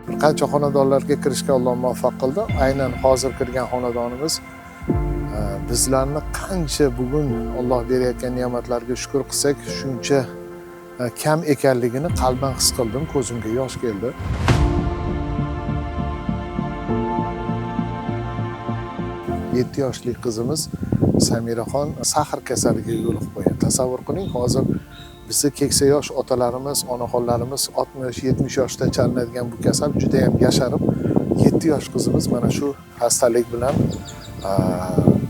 Bir qancha xonadonlarga kirishga Alloh muvaffaq qildi. Aynan hozir kirgan xonadonimiz bizlarni qancha bugun Alloh berayotgan ne'matlarga shukr qilsak, shuncha kam ekanligini qalban his qildim, ko'zimga yosh keldi. Yetti yoshli qizimiz Samiraxon sahr kasaliga yo'liqib qo'ygan. Tasavvur qiling, hozir bizni keksa yosh otalarimiz, onaxonlarimiz 60-70 yoshda chalinadigan bu kasal juda ham yasharib, 7 yosh qizimiz mana shu xastalik bilan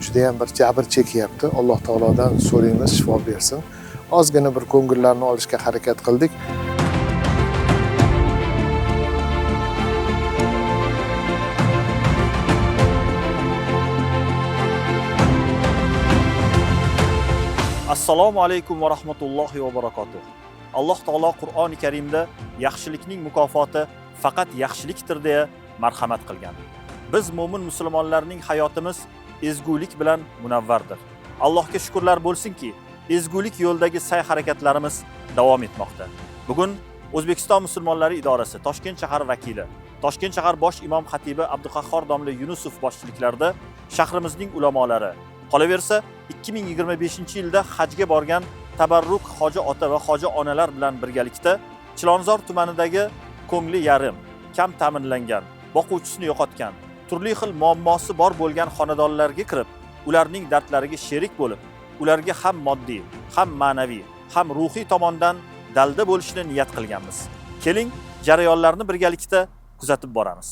juda ham bir jabr chekyapti. Alloh taolodan so'raymiz, shifo bersin. Ozgina bir ko'ngillarni olishga harakat qildik. Assalomu alaykum va rahmatullohi va barakatuh. Alloh taolo Qur'oni Karimda yaxshilikning mukofoti faqat yaxshilikdir deya marhamat qilgan. Biz mo'min musulmonlarning hayotimiz ezgulik bilan munavvardir. Allohga shukrlar bo'lsinki, ezgulik yo'ldagi sa'y-harakatlarimiz davom etmoqda. Bugun O'zbekiston musulmonlari idorasi Toshkent shahar vakili, Toshkent shahar bosh imom xatibi Abduqahhor domla Yunusov boshchiliklarida shahrimizning ulamolari, qolaversa 2025-yilda hajga borgan tabarruk hoji ota va hoji onalar bilan birgalikda Chilonzor tumanidagi ko'ngli yarim, kam ta'minlangan, boquvchisini yo'qotgan, turli xil muammosi bor bo'lgan xonadonlarga kirib, ularning dardlariga sherik bo'lib, ularga ham moddiy, ham ma'naviy, ham ruhiy tomondan dalda bo'lishni niyat qilganmiz. Keling, jarayonlarni birgalikda kuzatib boramiz.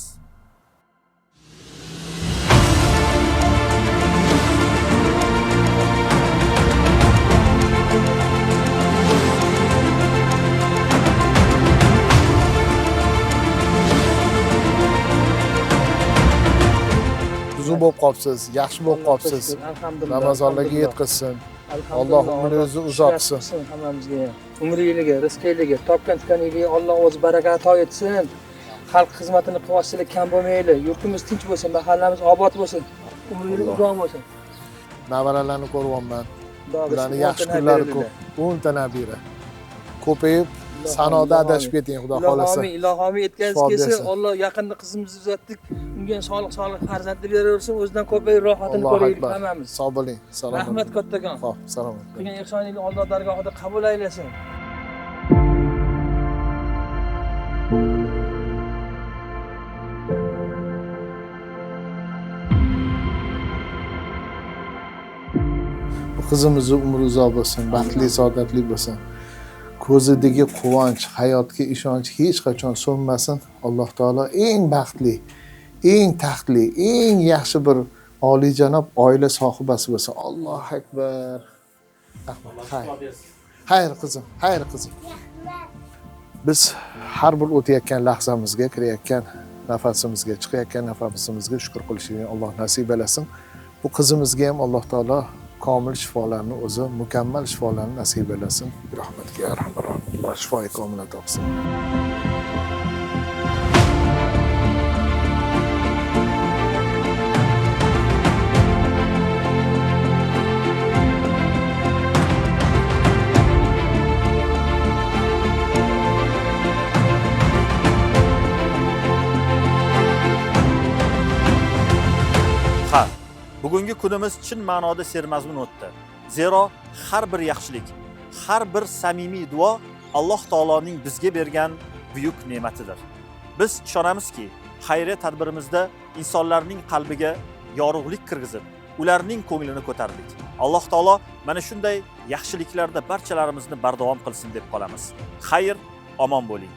Uzun bo'lib qolibsiz, yaxshi bo'lib qolibsiz. Ramazonlarga yetkazsin. Alloh umringizni uzoq qilsin. Hammamizga umringizni, rizqingizni, topgan tutganingizni Alloh o'z baraka ato etsin. Xalq xizmatini qilyapsizlar, kam bo'lmayli. Yurtimiz tinch bo'lsin, mahallamiz obod bo'lsin. Umringiz uzoq bo'lsin. Navaralarni ko'ryapman. Ularni yaxshi kunlari ko'p. 10 ta nabira. Ko'payib, sanoda adashib keting, Xudo xolasa. Ilohimiy yetkazib kelsin. Alloh yaqinda qizimizni uzatdik. Unga solih farzandli beraversin, o'zidan ko'payib rohatini ko'raylik hammamiz. Sog' bo'ling. Salomat. Rahmat kattakon. Xo'p, salomat. Qilgan ihsoningizni Alloh dargohida qabul aylasin. Bu qizimizni umri uzoq bo'lsin, baxtli, saodatli bo'lsin. Ko'zidagi quvonch, hayotga ishonch hech qachon so'nmasin. Alloh taolo eng baxtli, eng taxtli, eng yaxshi bir oliyjanob oila sohibasi bo'lsin. Allohu akbar. Xayr qizim, xayr qizim. Biz har bir o'tayotgan lahzamizga, kirayotgan nafasimizga, chiqayotgan nafasimizga shukr qilishni Alloh nasib etsin. Bu qizimizga ham Alloh taolo komil shifolarni o'zi, mukammal shifolarni nasib etsin. Rahmatga ya Rahman. Alloh shifoi komil ato qilsin. Bugungi kunimiz chin ma'noda sermazmun o'tdi. Zero har bir yaxshilik, har bir samimiy duo Alloh taoloning bizga bergan buyuk ne'matidir. Biz ishonamizki, xayriya tadbirimizda insonlarning qalbiga yorug'lik kirgizib, ularning ko'nglini ko'tardik. Alloh taolo mana shunday yaxshiliklarda barchalarimizni bardavom qilsin deb qolamiz. Xayr, omon bo'ling.